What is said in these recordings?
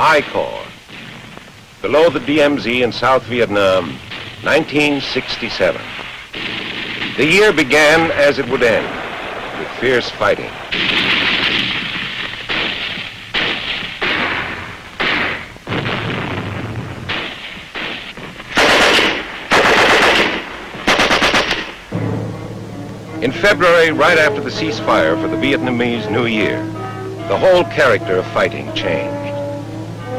I Corps. Below the DMZ in South Vietnam, 1967. The year began as it would end, with fierce fighting. In February, right after the ceasefire for the Vietnamese New Year, the whole character of fighting changed.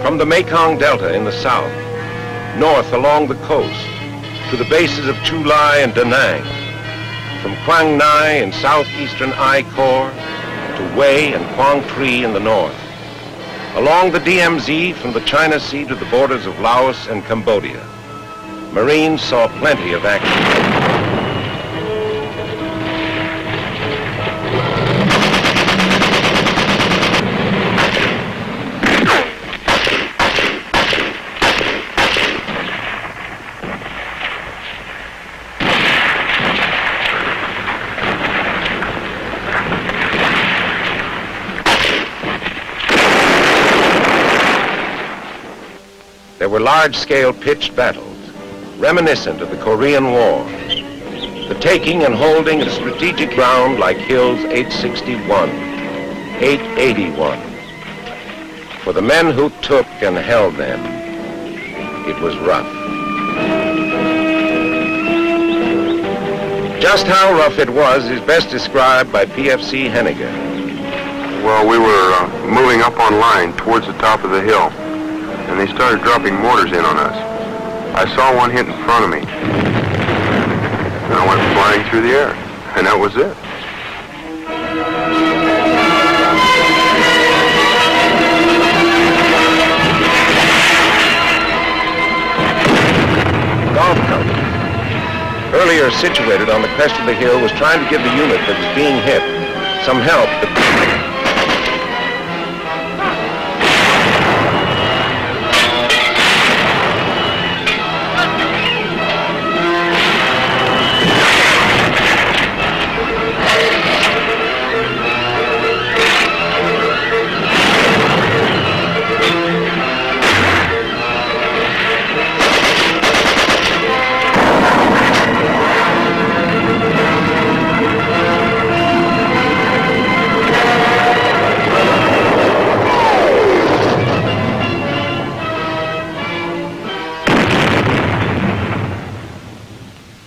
From the Mekong Delta in the south, north along the coast, to the bases of Chu Lai and Da Nang, from Quang Nai in southeastern I Corps to Hue and Quang Tri in the north, along the DMZ from the China Sea to the borders of Laos and Cambodia, Marines saw plenty of action. There were large-scale pitched battles, reminiscent of the Korean War. The taking and holding of strategic ground like Hills 861, 881. For the men who took and held them, it was rough. Just how rough it was is best described by PFC Henniger. Well, we were moving up on line towards the top of the hill, and they started dropping mortars in on us. I saw one hit in front of me, and I went flying through the air, and that was it. Golf Company, earlier situated on the crest of the hill, was trying to give the unit that was being hit some help.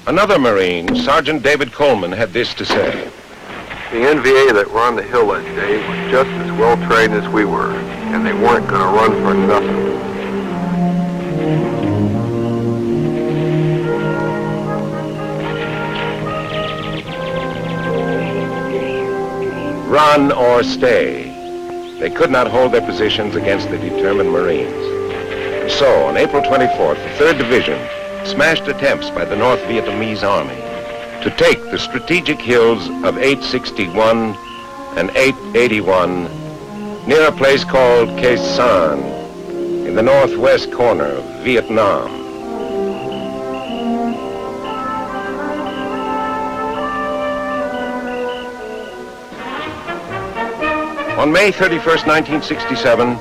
Another Marine, Sergeant David Coleman, had this to say. The NVA that were on the hill that day was just as well trained as we were, and they weren't going to run for nothing. Run or stay. They could not hold their positions against the determined Marines. So, on April 24th, the 3rd Division smashed attempts by the North Vietnamese Army to take the strategic hills of 861 and 881 near a place called Khe Sanh in the northwest corner of Vietnam. On May 31st, 1967,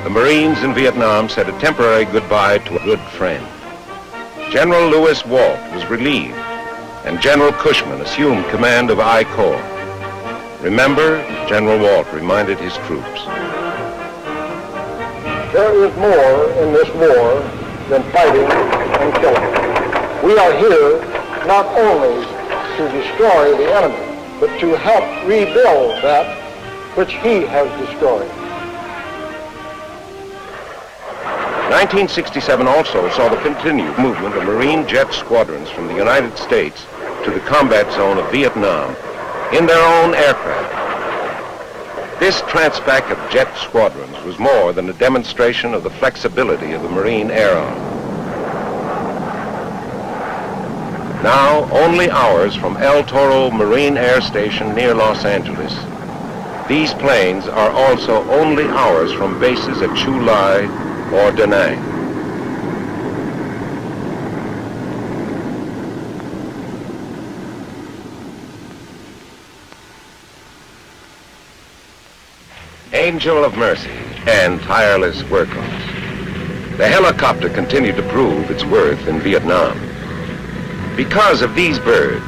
the Marines in Vietnam said a temporary goodbye to a good friend. General Lewis Walt was relieved, and General Cushman assumed command of I Corps. Remember, General Walt reminded his troops. There is more in this war than fighting and killing. We are here not only to destroy the enemy, but to help rebuild that which he has destroyed. 1967 also saw the continued movement of Marine jet squadrons from the United States to the combat zone of Vietnam in their own aircraft. This transpac of jet squadrons was more than a demonstration of the flexibility of the Marine Air Arm. Now, only hours from El Toro Marine Air Station near Los Angeles, these planes are also only hours from bases at Chu Lai or Da Nang. Angel of Mercy. and tireless workers. The helicopter continued to prove its worth in Vietnam. Because of these birds,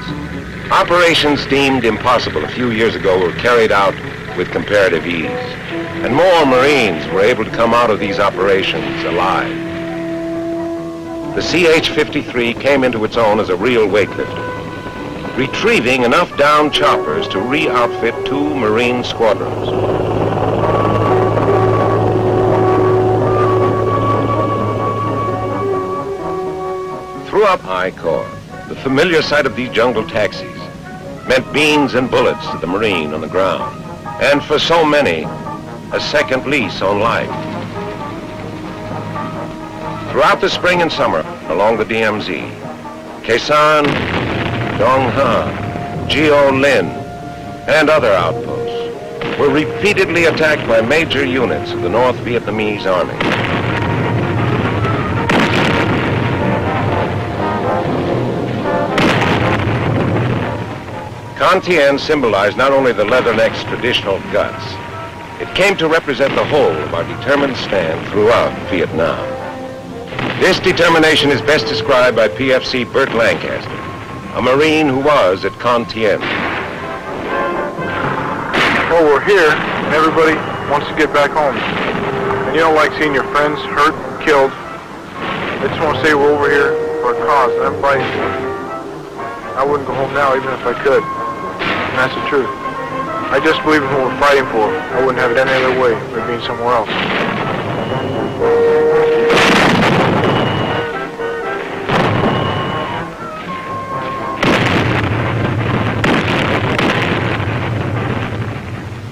operations deemed impossible a few years ago were carried out with comparative ease, and more Marines were able to come out of these operations alive. The CH-53 came into its own as a real weightlifter, retrieving enough downed choppers to re-outfit 2 Marine squadrons. Throughout I Corps, the familiar sight of these jungle taxis meant beans and bullets to the Marine on the ground, and for so many, a second lease on life. Throughout the spring and summer, along the DMZ, Khe Dong Ha, Geo Linh, and other outposts were repeatedly attacked by major units of the North Vietnamese Army. Con Tien symbolized not only the Leatherneck's traditional guts, it came to represent the whole of our determined stand throughout Vietnam. This determination is best described by PFC Burt Lancaster, a Marine who was at Con Tien. Well, we're here, and everybody wants to get back home. And you don't like seeing your friends hurt, killed. I just want to say we're over here for a cause, and I'm fighting for it. I wouldn't go home now even if I could. And that's the truth. I just believe in what we're fighting for. I wouldn't have it any other way than being somewhere else.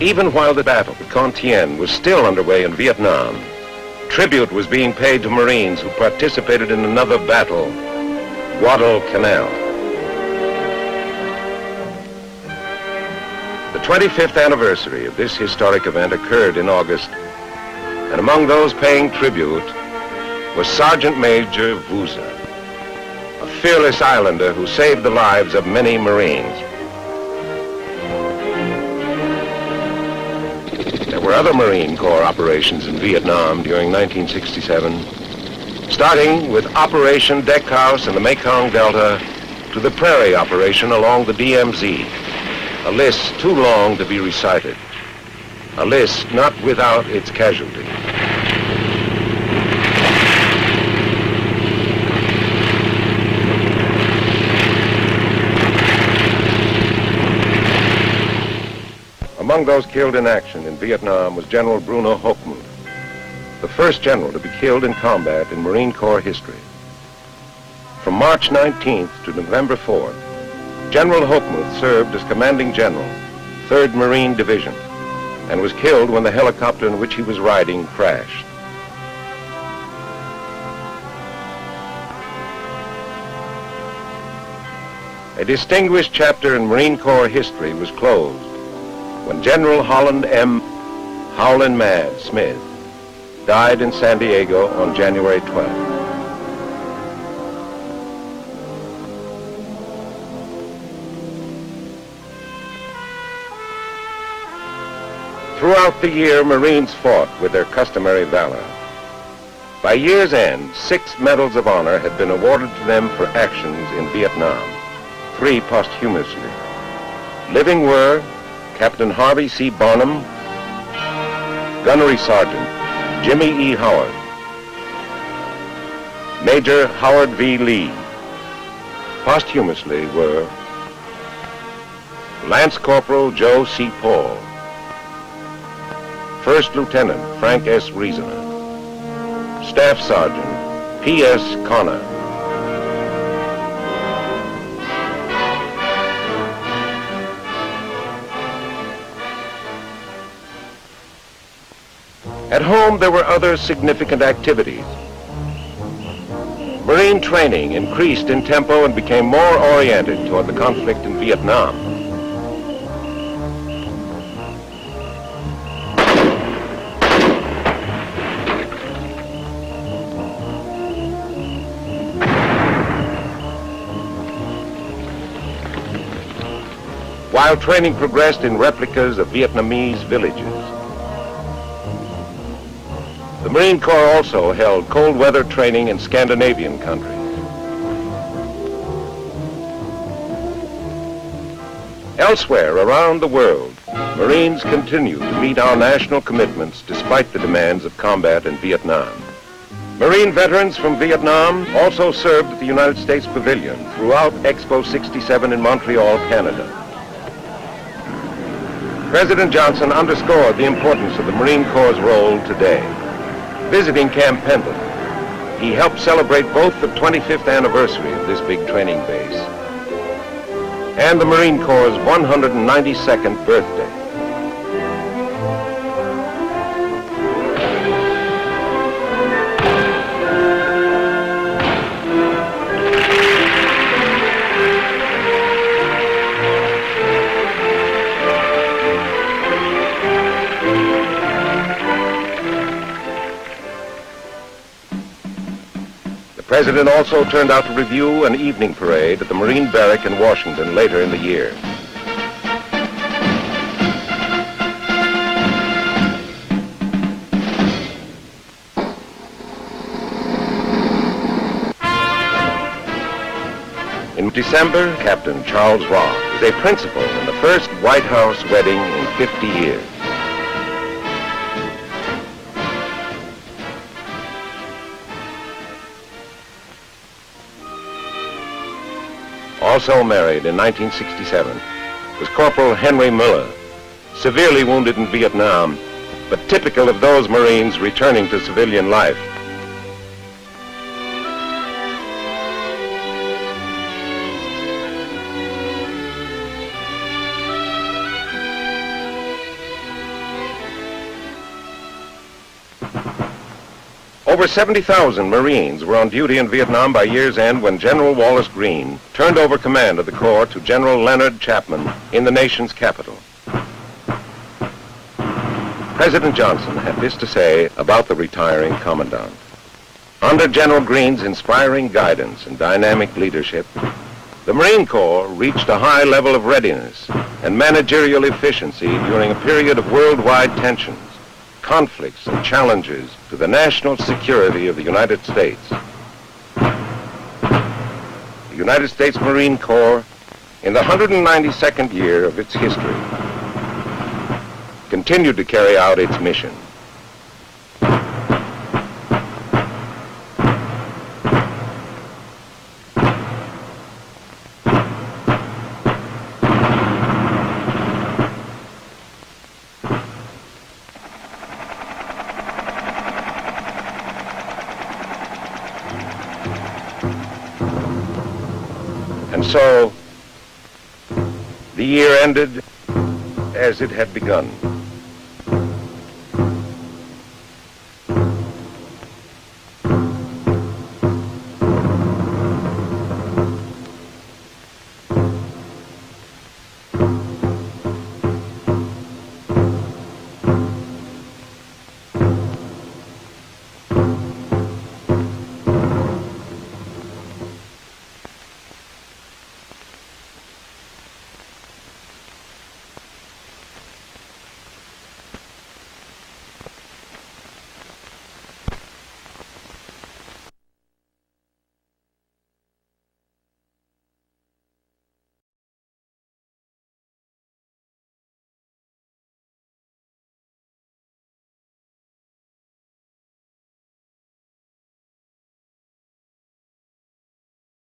Even while the battle at Con Tien was still underway in Vietnam, tribute was being paid to Marines who participated in another battle, Guadalcanal. The 25th anniversary of this historic event occurred in August, and among those paying tribute was Sergeant Major Vuza, a fearless islander who saved the lives of many Marines. There were other Marine Corps operations in Vietnam during 1967, starting with Operation Deckhouse in the Mekong Delta to the Prairie Operation along the DMZ, a list too long to be recited, a list not without its casualties. Among those killed in action in Vietnam was General Bruno Hochmuth, the first general to be killed in combat in Marine Corps history. From March 19th to November 4th, General Hochmuth served as commanding general, 3rd Marine Division, and was killed when the helicopter in which he was riding crashed. A distinguished chapter in Marine Corps history was closed when General Holland M. Howlin' Mad Smith died in San Diego on January 12th. Throughout the year, Marines fought with their customary valor. By year's end, 6 medals of honor had been awarded to them for actions in Vietnam, 3 posthumously. Living were Captain Harvey C. Barnum, Gunnery Sergeant Jimmy E. Howard, Major Howard V. Lee. Posthumously were Lance Corporal Joe C. Paul, First Lieutenant Frank S. Reasoner, Staff Sergeant P.S. Connor, At home, there were other significant activities. Marine training increased in tempo and became more oriented toward the conflict in Vietnam. While training progressed in replicas of Vietnamese villages, Marine Corps also held cold weather training in Scandinavian countries. Elsewhere around the world, Marines continue to meet our national commitments despite the demands of combat in Vietnam. Marine veterans from Vietnam also served at the United States Pavilion throughout Expo 67 in Montreal, Canada. President Johnson underscored the importance of the Marine Corps' role today. Visiting Camp Pendleton, he helped celebrate both the 25th anniversary of this big training base and the Marine Corps' 192nd birthday. The President also turned out to review an evening parade at the Marine Barrack in Washington later in the year. In December, Captain Charles Ross was a principal in the first White House wedding in 50 years. Also married in 1967 was Corporal Henry Miller, severely wounded in Vietnam, but typical of those Marines returning to civilian life. Over 70,000 Marines were on duty in Vietnam by year's end when General Wallace Greene turned over command of the Corps to General Leonard Chapman in the nation's capital. President Johnson had this to say about the retiring commandant. Under General Greene's inspiring guidance and dynamic leadership, the Marine Corps reached a high level of readiness and managerial efficiency during a period of worldwide tensions, conflicts, and challenges to the national security of the United States. The United States Marine Corps, in the 192nd year of its history, continued to carry out its mission. And so, the year ended as it had begun.